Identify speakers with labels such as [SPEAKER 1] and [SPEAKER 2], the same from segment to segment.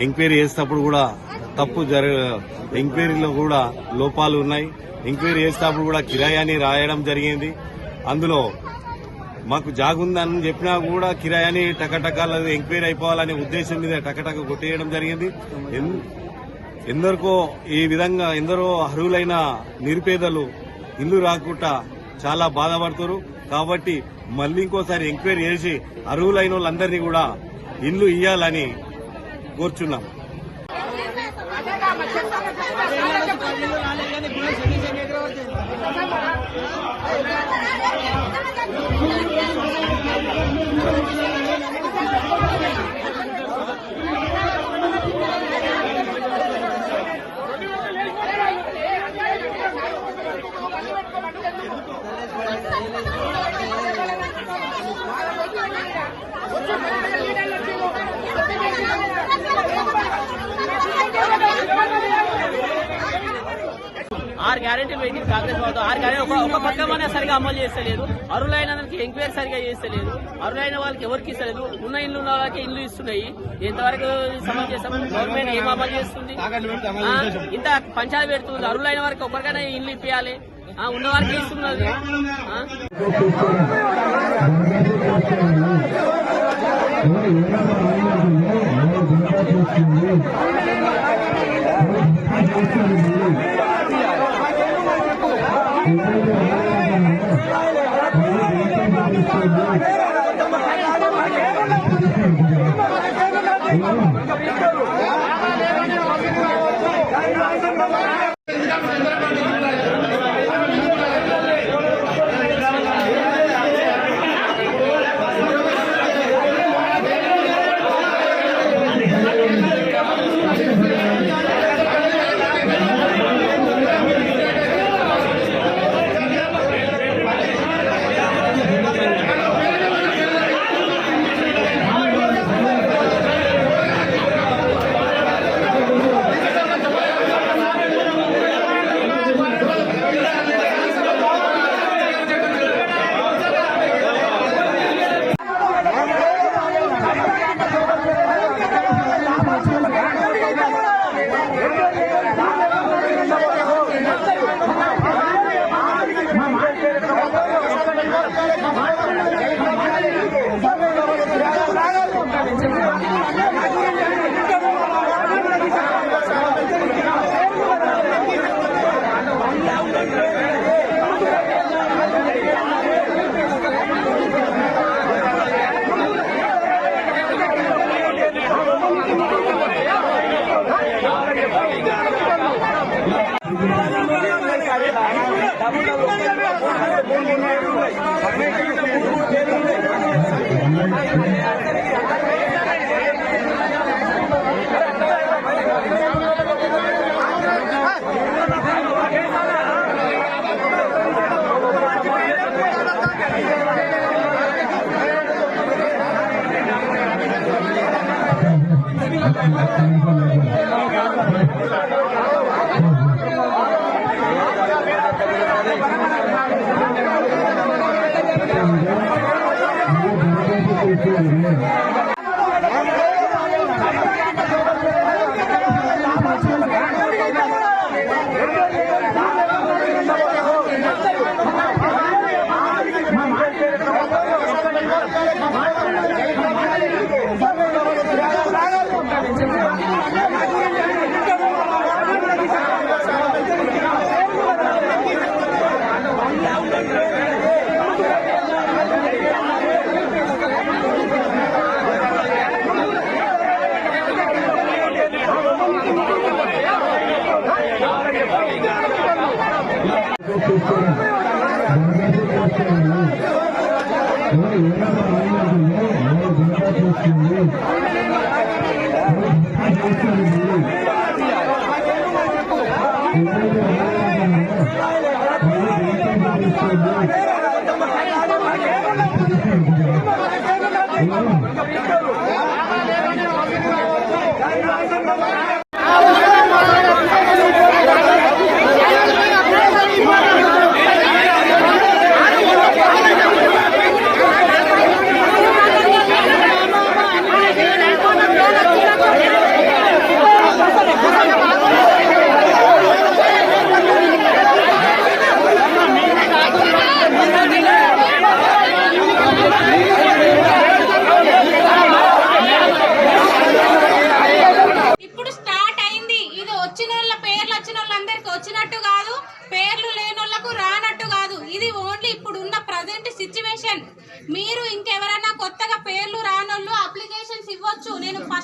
[SPEAKER 1] Enquiry చేసేటప్పుడు కూడా ఎంక్వైరీలో కూడా లోపాలు ఉన్నాయి. ఎంక్వైరీ చేసేటప్పుడు కూడా కిరాయాని రాయడం జరిగింది. అందులో మాకు జాగుందని చెప్పినా కూడా కిరాయాని టకటకాల ఎంక్వైరీ అయిపోవాలనే ఉద్దేశం మీద టకటక కొట్టేయడం జరిగింది. ఈ విధంగా ఎందరో అర్హులైన నిరుపేదలు ఇల్లు రాకుండా చాలా బాధపడుతారు. కాబట్టి మళ్ళీ ఇంకోసారి ఎంక్వైరీ చేసి అర్హులైన వాళ్ళందరినీ కూడా ఇల్లు ఇయ్యాలని కోరుచున్నాం.
[SPEAKER 2] ఆరు గ్యారెంటీలు పెట్టి కాంగ్రెస్ ప్రభుత్వం 6 గ్యారెంటీ ఒక పథకమైనా సరిగా అమలు చేస్తలేదు. అర్హులైన దానికి ఎంక్వైరీ సరిగా చేస్తలేదు. అర్హులైన వాళ్ళకి ఎవరికి ఇస్తలేదు. ఉన్న ఇల్లు ఉన్న వాళ్ళకి ఇల్లు ఇస్తున్నాయి. ఎంతవరకు అమలు చేస్తామని గవర్నమెంట్ ఏం అమలు చేస్తుంది? ఇంత పంచాయతీ పెడుతుంది. అర్హులైన వారికి ఒకరికైనా ఇల్లు ఇప్పించాలి. ఉన్న వారికి ఇస్తున్నది.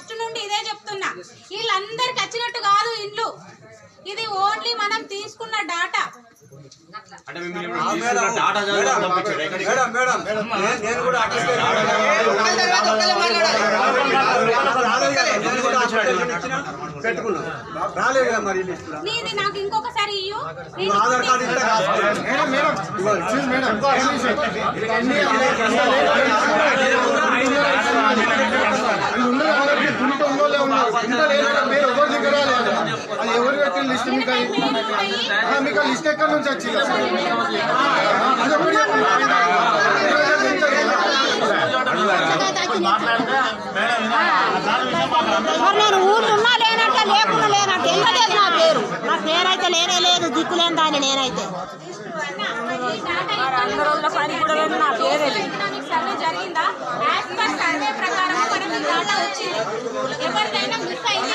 [SPEAKER 3] ఫస్ట్ నుండి ఇదే చెప్తున్నా, వీళ్ళందరికి వచ్చినట్టు కాదు ఇండ్లు, ఇది ఓన్లీ మనం తీసుకున్న డాటా. నీది నాకు ఇంకొకసారి ఇయ్యు.
[SPEAKER 4] ఆధార్ కార్డు అది ఎవరు పెట్టిన లిస్ట్ మీకు లిస్ట్ ఎక్కడి నుంచి వచ్చింది?
[SPEAKER 5] నేను ఊర్లో ఉన్నా లేనట్టే లేకుండా లేనట్టు వెళ్ళలేదు. నా పేరు అయితే లేనే లేదు, దిక్కులేని దాన్ని నేనైతే
[SPEAKER 3] సర్వే జరిగిందా? యాజ్ పర్ సర్వే ప్రకారం మనకి డాటా వచ్చింది. ఎవరికైనా మిస్ అయింది,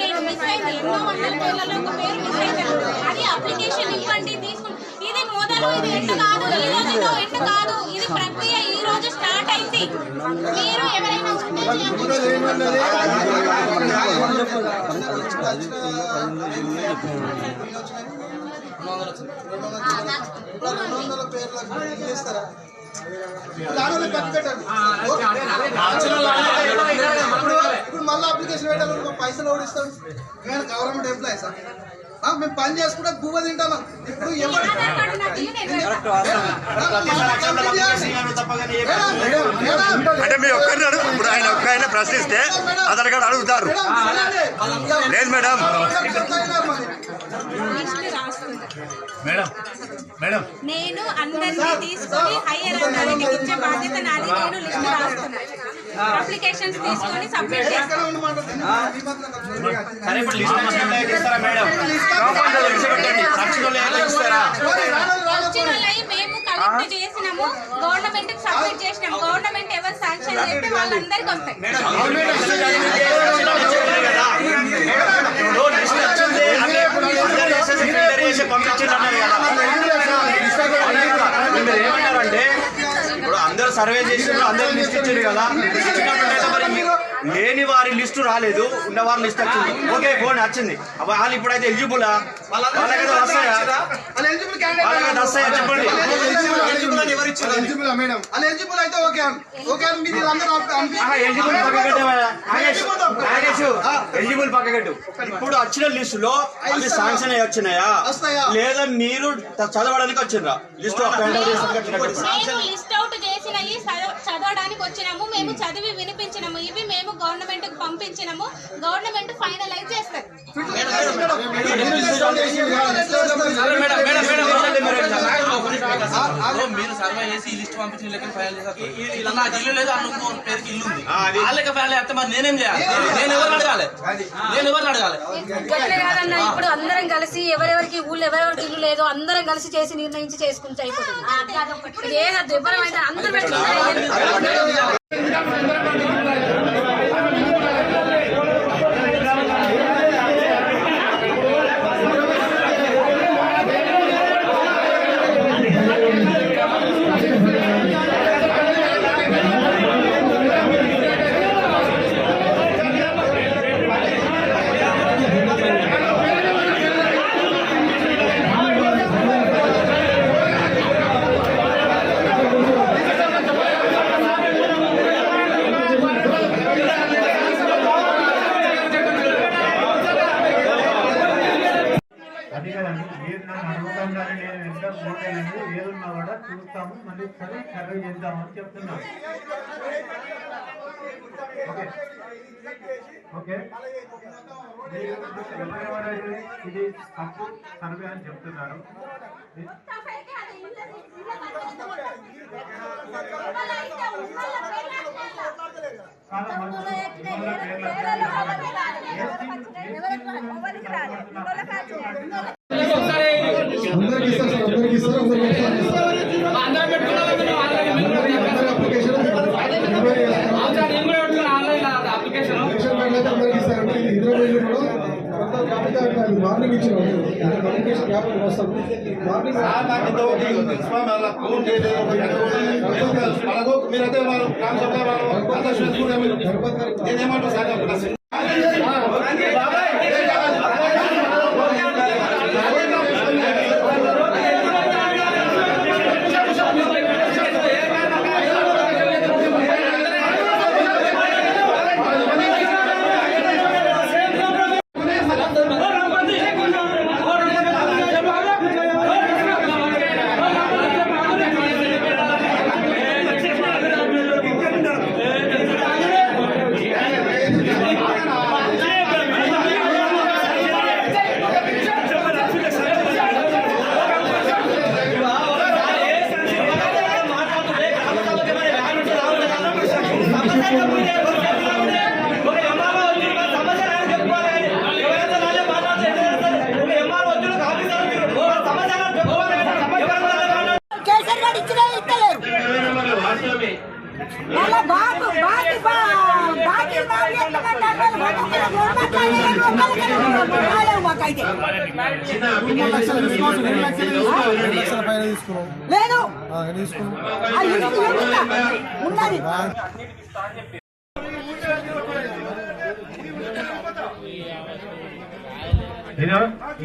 [SPEAKER 3] నేను మిస్ అయింది, ఎన్నో వందల పేర్లలో ఒక పేరు మిస్ అయింది, అది అప్లికేషన్ ఇవ్వండి తీసుకుని. ఇది మొదలు, ఇది ఎండ్ కాదు, ఈ రోజుతో ఎండ్ కాదు, ఇది ప్రక్రియ ఈ రోజు స్టార్ట్ అయింది. మీరు ఎవరైనా ఉంటే
[SPEAKER 4] ఇప్పుడు మళ్ళీ అప్లికేషన్ పెట్టాలి, పైసలు ఎవరు ఇస్తాడు? మేము గవర్నమెంట్ ఎంప్లాయీస్, మేము పని చేసుకుంటే గువ్వ తింటాం. ఇప్పుడు
[SPEAKER 6] అంటే మీరు ఒక్కరిని అడుగు, ఇప్పుడు ఆయన ఒక్కరైనా ప్రశ్నిస్తే అతను కూడా అడుగుతారు. లేదు మేడం. మేడం
[SPEAKER 3] నేను అందరినీ తీసుకొని హైయర్ అథారిటీకి ఇచ్చే బాధ్యత నాది. నేను లిస్ట్ రాస్తున్నా, అప్లికేషన్స్ తీసుకొని సబ్మిట్ చేస్తాను. మేము కలెక్ట్ చేసినాము, గవర్నమెంట్ కి సబ్మిట్ చేసినాము. గవర్నమెంట్ ఎవరు శాంక్షన్ చేస్తే వాళ్ళందరికీ వస్తాయి.
[SPEAKER 7] ఏమంటారంటే ఇప్పుడు అందరు సర్వే చేసినారు, అందరు లిస్ట్ ఇచ్చారు కదా, మరి లేని వారి లిస్టు రాలేదు, ఉన్న వారి లిస్ట్ వచ్చింది. ఓకే ఫోన్ వచ్చింది, వాళ్ళు ఇప్పుడైతే ఎలిజిబులా? వాళ్ళకైతే వస్తాయా? వాళ్ళకైతే వస్తాయా చెప్పండి.
[SPEAKER 4] ఎలిజిబుల్ అయితే ఓకే ఓకే
[SPEAKER 7] ఎలిజిబుల్ పక్కగట్టు. ఇప్పుడు వచ్చిన లిస్టు లో అవి శాంక్షన్ అయ్యి వచ్చినాయా లేదా మీరు చదవడానికి వచ్చిండ్రా? లిస్ట్
[SPEAKER 3] లిస్ట్ అవుట్ చేసినవి చదవడానికి వచ్చినాము, మేము చదివి వినిపించినాము, ఇవి మేము గవర్నమెంట్ కు పంపించినాము. గవర్నమెంట్ ఫైనలైజ్ చేస్తారు.
[SPEAKER 8] మీరు సర్వే చేసి లిస్ట్ పంపించిన లెక్క ఫైనల్ చేస్తారు. నాకు ఇల్లు లేదు, అన్న పేరుకి ఇల్లు ఉంది, ఆ లెక్క ఫైనల్ చేస్తే మరి నేనేం చేయాలి? నేను ఎవరిని అడగాలి?
[SPEAKER 5] కాదన్నా, ఇప్పుడు అందరం కలిసి ఎవరెవరికి ఊళ్ళో ఎవరెవరికి ఇల్లు లేదో అందరం కలిసి చేసి నిర్ణయించి చేసుకుంటే అయిపోతుంది. ఏదైతే ఎవరైతే అందరూ
[SPEAKER 9] ఏదున్నా కూడా చూస్తాము, మళ్ళీ సర్వే చేద్దామని చెప్తున్నాము. ఓకే, ఎవరెవరైతే ఇది తప్పు సర్వే అని చెప్తున్నారు,
[SPEAKER 4] మార్నింగ్ ఇచ్చిన కమ్యూనికేషన్ గ్యాప్ వస్తాం మీరైతే నేనేమంటారు సార్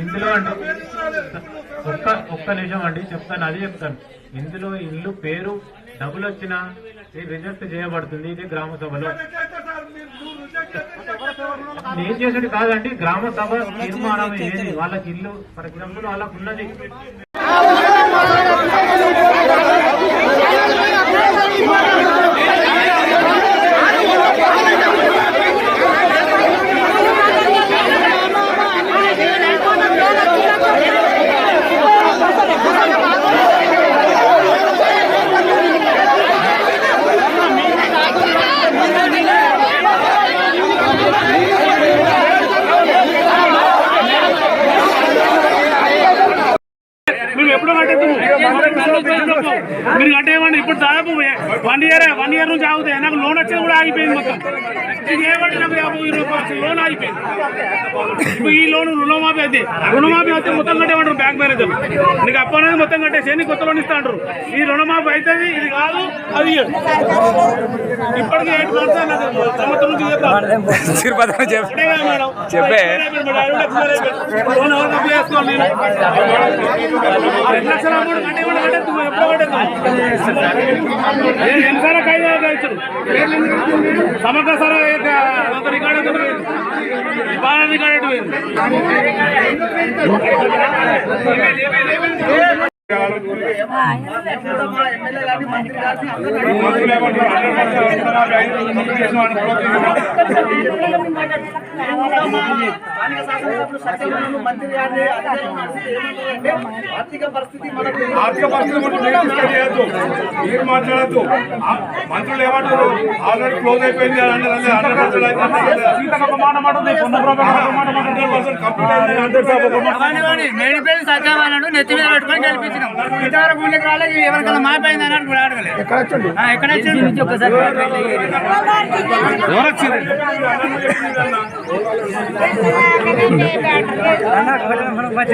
[SPEAKER 9] ఇందులో ఒక్క నిమిషం అండి చెప్తాను, అది చెప్తాను. ఇందులో ఇల్లు పేరు డబ్బులు వచ్చినా ఇది రిజెక్ట్ చేయబడుతుంది. ఇది గ్రామ సభలో నేను చేసేది కాదండి, గ్రామ సభ తీర్మానం ఏది వాళ్ళకి ఇల్లు ఫర్ ఎగ్జాంపుల్ వాళ్ళకు ఉన్నది.
[SPEAKER 10] మీరు కట్టేయమండి. ఇప్పుడు దాదాపు 1 ఇయర్ నుంచి ఆగుతాయి. నాకు లోన్ వచ్చేది కూడా ఆగిపోయింది మొత్తం. ఇది ఏమంటే నాకు 50-20% లోన్ ఆగిపోయింది. ఇప్పుడు ఈ లోన్ రుణమాఫీ అయితే మొత్తం కట్టేమంటారు బ్యాంక్ మేనేజర్. నీకు అప్పు అనేది మొత్తం కట్టేసి నీకు కొత్త లోన్ ఇస్తా అంటారు. ఈ రుణమాఫీ అవుతుంది, ఇది కాదు అది ఇప్పటికీ 8 months సంవత్సరం నుంచి చెప్పే లోన్ ఎవరు అప్లై చేసుకోవాలి. 2 లక్షల అమౌంట్ కట్టేమంటే సమగ్ర సరే రికార్డు బాగా రికార్డు
[SPEAKER 11] ఆర్థిక పరిస్థితి మీరు మాట్లాడద్దు. మంత్రులు ఏమంటారు ఆల్రెడీ క్లోజ్ అయిపోయింది
[SPEAKER 2] సత్యవాడు నెత్తి మీద పెట్టుకొని గెలిపించినాం. ఇంతవరకు ఊళ్ళకి రాలేదు. ఎవరికైనా మాపోయింది అని కూడా అడగలేదు. ఎక్కడ మంచి